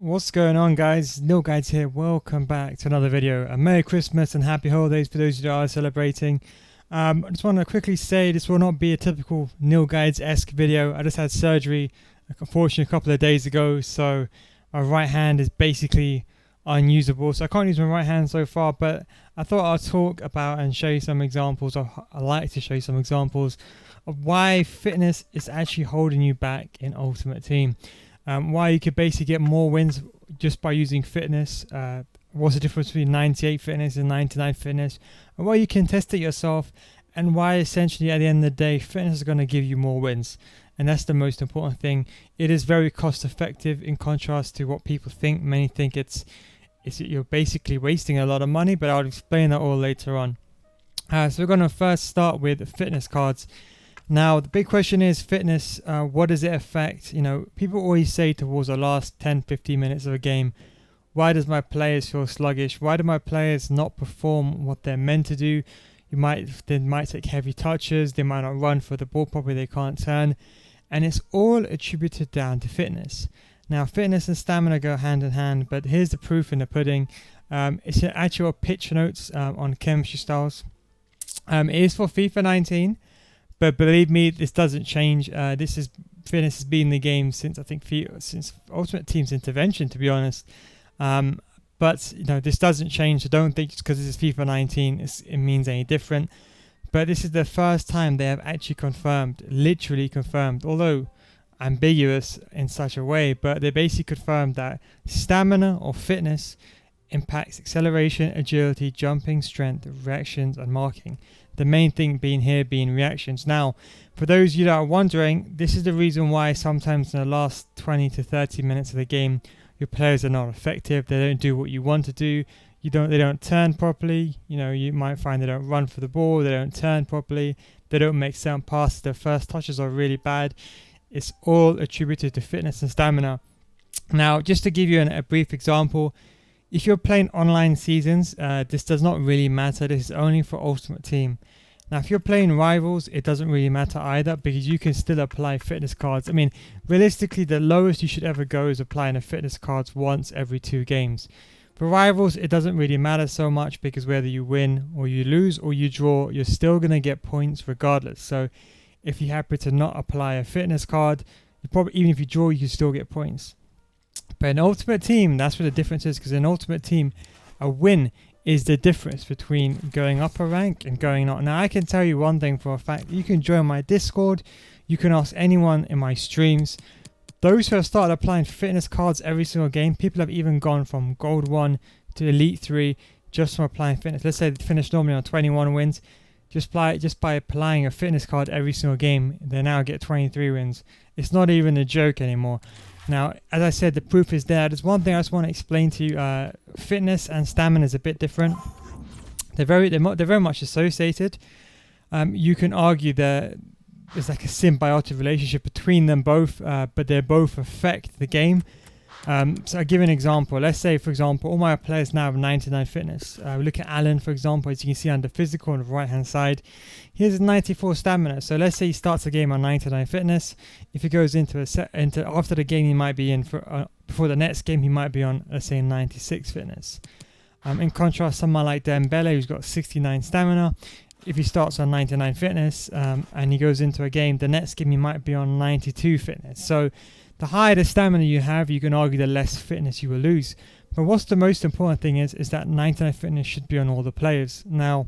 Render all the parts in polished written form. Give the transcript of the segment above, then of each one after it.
What's going on, guys? NealGuides here. Welcome back to another video. A Merry Christmas and Happy Holidays for those who are celebrating. I just want to quickly say this will not be a typical NealGuides-esque video. I just had surgery, unfortunately, a couple of days ago, so my right hand is basically unusable. So I can't use my right hand so far, but I thought I'll talk about and show you some examples. I like to show you some examples of why fitness is actually holding you back in Ultimate Team. Why you could basically get more wins just by using fitness. What's the difference between 98 fitness and 99 fitness, and why you can test it yourself, and why essentially at the end of the day fitness is going to give you more wins. And that's the most important thing. It is very cost effective in contrast to what people think. Many think it's you're basically wasting a lot of money, but I'll explain that all later on. So we're going to first start with fitness cards. Now, the big question is fitness. What does it affect? You know, people always say towards the last 10-15 minutes of a game, why does my players feel sluggish? Why do my players not perform what they're meant to do? They might take heavy touches. They might not run for the ball properly. They can't turn. And it's all attributed down to fitness. Now, fitness and stamina go hand in hand, but here's the proof in the pudding. It's an actual pitch notes on chemistry styles. It is for FIFA 19. But believe me, this doesn't change. Fitness has been in the game since since Ultimate Team's intervention, to be honest. But you know, this doesn't change. So don't think just because this is FIFA 19, it means any different. But this is the first time they have actually confirmed, literally confirmed, although ambiguous in such a way. But they basically confirmed that stamina or fitness impacts acceleration, agility, jumping, strength, reactions, and marking. The main thing being reactions. Now, for those of you that are wondering, this is the reason why sometimes in the last 20 to 30 minutes of the game, your players are not effective. They don't do what you want to do. They don't turn properly. You know, you might find they don't run for the ball. They don't turn properly. They don't make certain passes. Their first touches are really bad. It's all attributed to fitness and stamina. Now, just to give you a brief example, if you're playing online seasons, this does not really matter. This is only for Ultimate Team. Now, if you're playing Rivals, it doesn't really matter either because you can still apply fitness cards. I mean, realistically, the lowest you should ever go is applying a fitness cards once every 2 games. For Rivals, it doesn't really matter so much because whether you win or you lose or you draw, you're still going to get points regardless. So if you happen to not apply a fitness card, even if you draw, you can still get points. But in Ultimate Team, that's where the difference is, because in Ultimate Team, a win is the difference between going up a rank and going not. Now, I can tell you one thing for a fact. You can join my Discord. You can ask anyone in my streams. Those who have started applying fitness cards every single game, people have even gone from Gold 1 to Elite 3 just from applying fitness. Let's say they finish normally on 21 wins. Just by applying a fitness card every single game, they now get 23 wins. It's not even a joke anymore. Now, as I said, the proof is there. There's one thing I just want to explain to you. Fitness and stamina is a bit different. They're very much associated. You can argue that there's like a symbiotic relationship between them both, but they both affect the game. So I'll give an example. Let's say, for example, all my players now have 99 fitness. We look at Alan, for example, as you can see under physical on the right-hand side. He has 94 stamina. So let's say he starts a game on 99 fitness. If he goes into after the game he might be in, before the next game he might be on, let's say, 96 fitness. In contrast, someone like Dembele, who's got 69 stamina, if he starts on 99 fitness and he goes into a game, the next game he might be on 92 fitness. So the higher the stamina you have, you can argue the less fitness you will lose. But what's the most important thing is that 99 fitness should be on all the players. Now,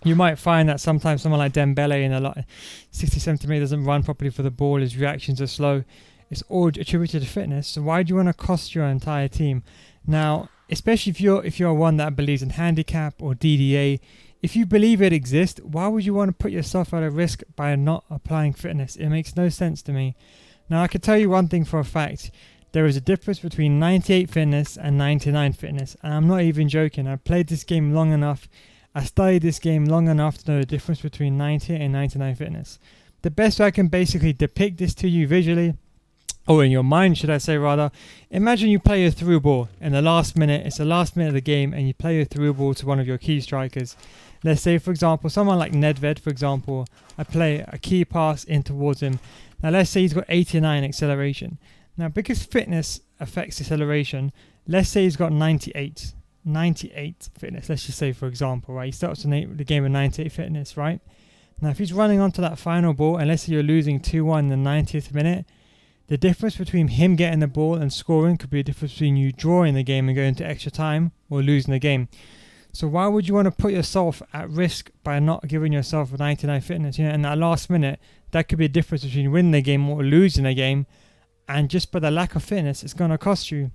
you might find that sometimes someone like Dembele in a 60-70 minutes doesn't run properly for the ball, his reactions are slow. It's all attributed to fitness. So why do you want to cost your entire team? Now, especially if you're one that believes in handicap or DDA, if you believe it exists, why would you want to put yourself at a risk by not applying fitness? It makes no sense to me. Now, I can tell you one thing for a fact. There is a difference between 98 fitness and 99 fitness. And I'm not even joking. I've played this game long enough. I studied this game long enough to know the difference between 90 and 99 fitness. The best way I can basically depict this to you visually, or in your mind, should I say rather, imagine you play a through ball in the last minute. It's the last minute of the game and you play a through ball to one of your key strikers. Let's say, for example, someone like Nedved, for example, I play a key pass in towards him. Now, let's say he's got 89 acceleration. Now, because fitness affects acceleration, let's say he's got 98 fitness. Let's just say, for example, right, he starts the game with 98 fitness, right? Now, if he's running onto that final ball, and let's say you're losing 2-1 in the 90th minute, the difference between him getting the ball and scoring could be a difference between you drawing the game and going to extra time or losing the game. So why would you want to put yourself at risk by not giving yourself a 99 fitness? You know, in that last minute, that could be a difference between winning the game or losing the game. And just by the lack of fitness, it's going to cost you.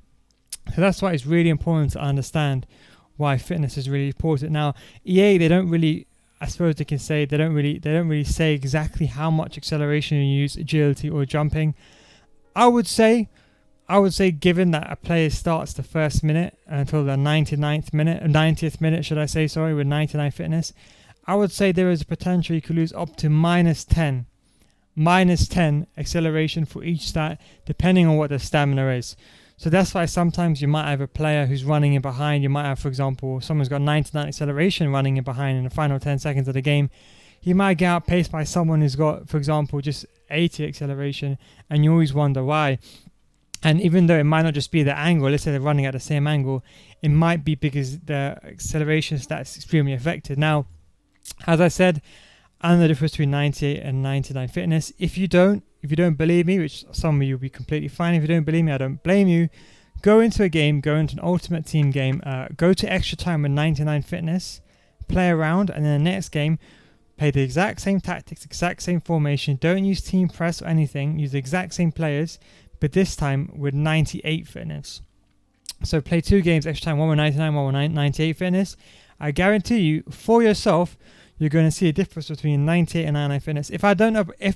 So that's why it's really important to understand why fitness is really important. Now, EA, they don't really, I suppose they can say, they don't really say exactly how much acceleration you use, agility or jumping. I would say, given that a player starts the first minute until the 90th minute, should I say, sorry, with 99 fitness, I would say there is a potential you could lose up to minus 10 acceleration for each stat, depending on what the stamina is. So that's why sometimes you might have a player who's running in behind. You might have, for example, someone's got 99 acceleration running in behind in the final 10 seconds of the game. He might get outpaced by someone who's got, for example, just 80 acceleration, and you always wonder why. And even though it might not just be the angle, let's say they're running at the same angle, it might be because the acceleration stat is extremely affected. Now, as I said, I know the difference between 98 and 99 fitness. If you don't believe me, which some of you will be completely fine. If you don't believe me, I don't blame you. Go into a game, go into an ultimate team game, go to extra time with 99 fitness, play around, and then the next game, play the exact same tactics, exact same formation. Don't use team press or anything. Use the exact same players, but this time with 98 fitness. So play 2 games extra time, one with 99, one with 98 fitness. I guarantee you, for yourself, you're going to see a difference between 98 and 99 fitness. If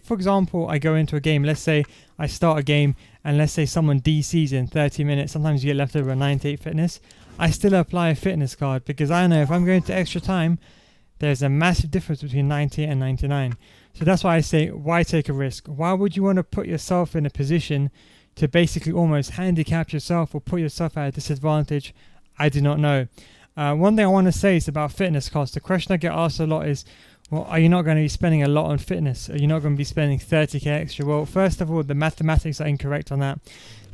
for example, I go into a game, let's say I start a game, and let's say someone DCs in 30 minutes, sometimes you get left over a 98 fitness, I still apply a fitness card, because I know if I'm going to extra time, there's a massive difference between 98 and 99. So that's why I say, why take a risk? Why would you want to put yourself in a position to basically almost handicap yourself or put yourself at a disadvantage? I do not know. One thing I want to say is about fitness costs. The question I get asked a lot is, well, are you not going to be spending a lot on fitness? Are you not going to be spending 30k extra? Well, first of all, the mathematics are incorrect on that.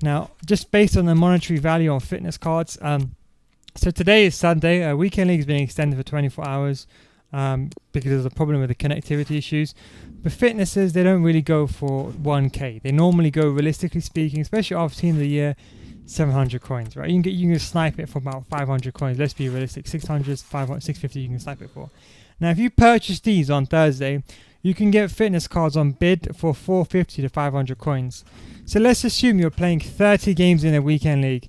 Now, just based on the monetary value on fitness cards, so today is Sunday. Weekend League is being extended for 24 hours because there's a problem with the connectivity issues. But fitnesses, they don't really go for 1k. They normally go, realistically speaking, especially after Team of the Year, 700 coins, right? You can snipe it for about 500 coins. Let's be realistic. 600, 500, 650 you can snipe it for. Now, if you purchase these on Thursday, you can get fitness cards on bid for 450 to 500 coins. So let's assume you're playing 30 games in a weekend league.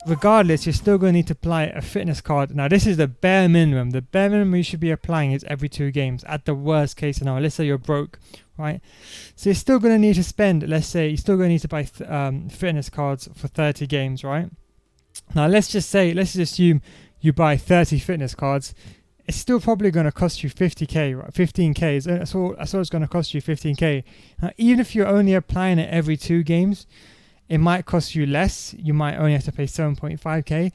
Regardless, you're still going to need to apply a fitness card. Now, this is the bare minimum. The bare minimum you should be applying is every 2 games at the worst case scenario. Let's say you're broke, right? So you're still going to need to spend, let's say, you're still going to need to buy fitness cards for 30 games, right? Now, let's just assume you buy 30 fitness cards. It's still probably going to cost you 50k, right? 15k. That's all it's going to cost you, 15k. Now, even if you're only applying it every 2 games, it might cost you less. You might only have to pay 7.5k.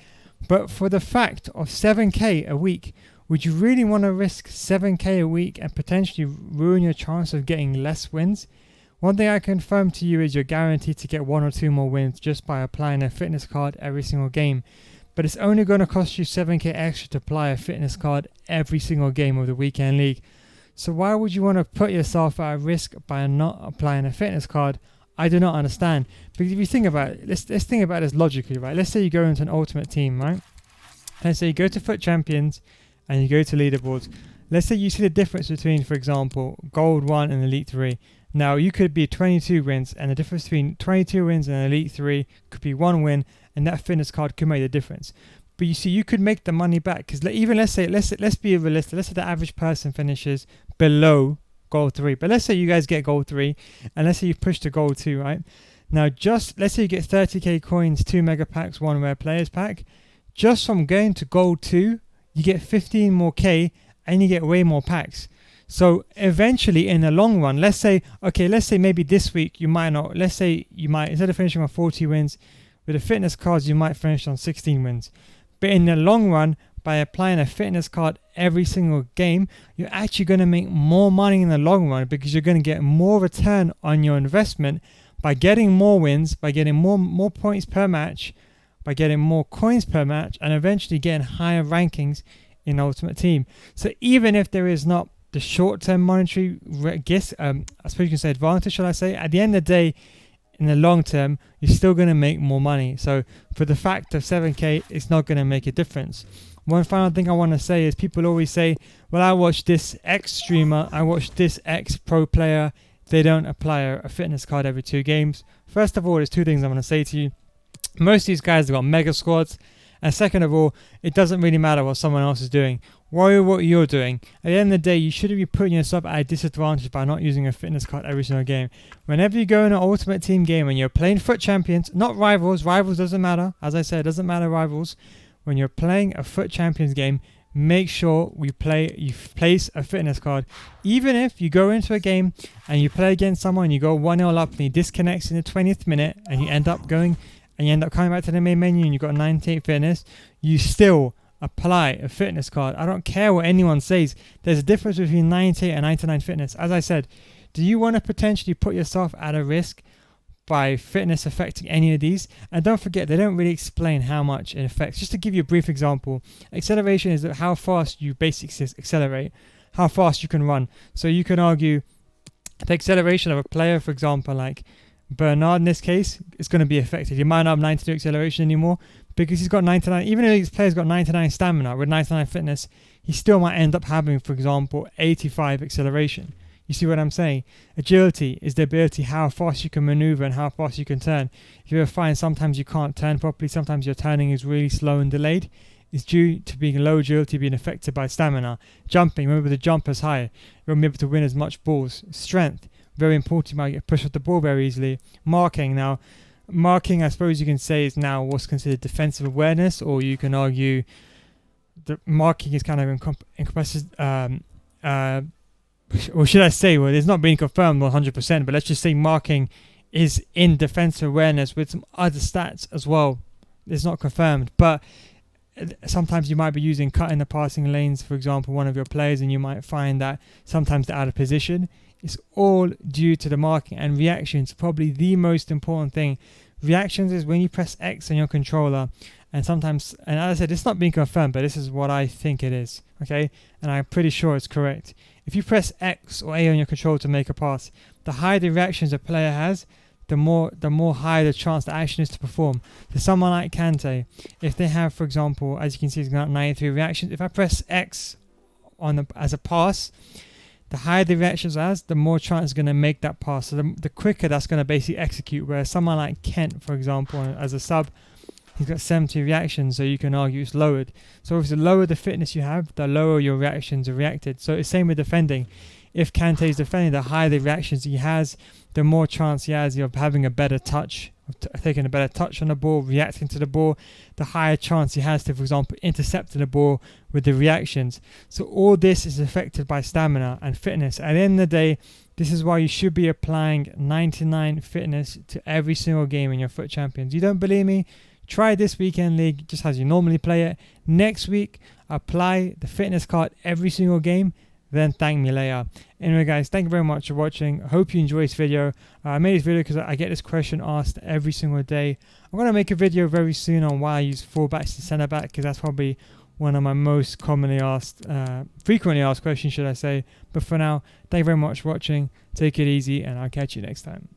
But for the fact of 7k a week, would you really want to risk 7k a week and potentially ruin your chance of getting less wins? One thing I confirm to you is you're guaranteed to get 1 or 2 more wins just by applying a fitness card every single game. But it's only going to cost you 7k extra to apply a fitness card every single game of the weekend league. So why would you want to put yourself at risk by not applying a fitness card? I do not understand. Because if you think about it, let's think about this logically, right? Let's say you go into an ultimate team, right? Let's say you go to Fut Champions and you go to leaderboards. Let's say you see the difference between, for example, Gold 1 and Elite 3. Now, you could be 22 wins, and the difference between 22 wins and Elite 3 could be 1 win, and that fitness card could make the difference. But you see, you could make the money back, because even let's be realistic. Let's say the average person finishes below Gold 3. But let's say you guys get Gold 3, and let's say you push to Gold 2, right? Now, let's say you get 30k coins, 2 mega packs, 1 rare players pack. Just from going to Gold 2, you get 15 more K, and you get way more packs. So eventually, in the long run, let's say maybe this week you might not. Let's say you might, instead of finishing on 40 wins, with the fitness cards, you might finish on 16 wins. But in the long run, by applying a fitness card every single game, you're actually going to make more money in the long run, because you're going to get more return on your investment by getting more wins, by getting more points per match, by getting more coins per match, and eventually getting higher rankings in Ultimate Team. So even if there is not the short-term monetary I suppose you can say advantage, should I say, at the end of the day, in the long term, you're still going to make more money. So for the fact of 7k, it's not going to make a difference. One final thing I want to say is people always say, well, I watch this X streamer, I watch this X pro player, they don't apply a fitness card every 2 games. First of all, there's 2 things I want to say to you. Most of these guys have got mega squads. And second of all, it doesn't really matter what someone else is doing. Worry what you're doing. At the end of the day, you shouldn't be putting yourself at a disadvantage by not using a fitness card every single game. Whenever you go in an Ultimate Team game and you're playing Fut Champions, not Rivals. Rivals doesn't matter. As I said, it doesn't matter Rivals. When you're playing a Fut Champions game, make sure you place a fitness card. Even if you go into a game and you play against someone, you go 1-0 up and he disconnects in the 20th minute and you end up coming back to the main menu and you've got 98 fitness, you still apply a fitness card. I don't care what anyone says. There's a difference between 98 and 99 fitness. As I said, do you want to potentially put yourself at a risk by fitness affecting any of these? And don't forget, they don't really explain how much it affects. Just to give you a brief example, acceleration is how fast you basically accelerate, how fast you can run. So you can argue the acceleration of a player, for example, like Bernard in this case, is going to be affected. He might not have 92 acceleration anymore because he's got 99. Even if his player's got 99 stamina with 99 fitness, he still might end up having, for example, 85 acceleration. You see what I'm saying? Agility is the ability how fast you can maneuver and how fast you can turn. If you ever find sometimes you can't turn properly, sometimes your turning is really slow and delayed, it's due to being low agility being affected by stamina. Jumping, remember the jump is higher. You won't be able to win as much balls. Strength, very important, you might get pushed off the ball very easily. Marking, now marking I suppose you can say is now what's considered defensive awareness, or you can argue the marking is kind of encompasses or should I say, well, it's not being confirmed 100%, but let's just say marking is in defensive awareness with some other stats as well. It's not confirmed, but sometimes you might be using cutting the passing lanes, for example, one of your players, and you might find that sometimes they're out of position. It's all due to the marking. And reactions, probably the most important thing. Reactions is when you press X on your controller, and sometimes, and as I said, it's not being confirmed, but this is what I think it is, okay? And I'm pretty sure it's correct. If you press X or A on your controller to make a pass, the higher the reactions a player has, the more higher the chance the action is to perform. So someone like Kante, if they have, for example, as you can see, he's got 93 reactions. If I press X as a pass, the higher the reactions has, the more chance is going to make that pass. So the quicker that's going to basically execute. Whereas someone like Kent, for example, as a sub, he's got 70 reactions, so you can argue it's lowered. So obviously the lower the fitness you have, the lower your reactions are reacted. So it's same with defending. If Kante is defending, the higher the reactions he has, the more chance he has of having a better touch, of taking a better touch on the ball, reacting to the ball, the higher chance he has to, for example, intercepting the ball with the reactions. So all this is affected by stamina and fitness. At the end of the day, this is why you should be applying 99 fitness to every single game in your Fut Champions. You don't believe me? Try this weekend league just as you normally play it. Next week, apply the fitness card every single game. Then thank me later. Anyway guys, thank you very much for watching. I hope you enjoyed this video. I made this video because I get this question asked every single day. I'm going to make a video very soon on why I use fullbacks and centre back, because that's probably one of my most commonly asked, frequently asked questions, should I say. But for now, thank you very much for watching. Take it easy and I'll catch you next time.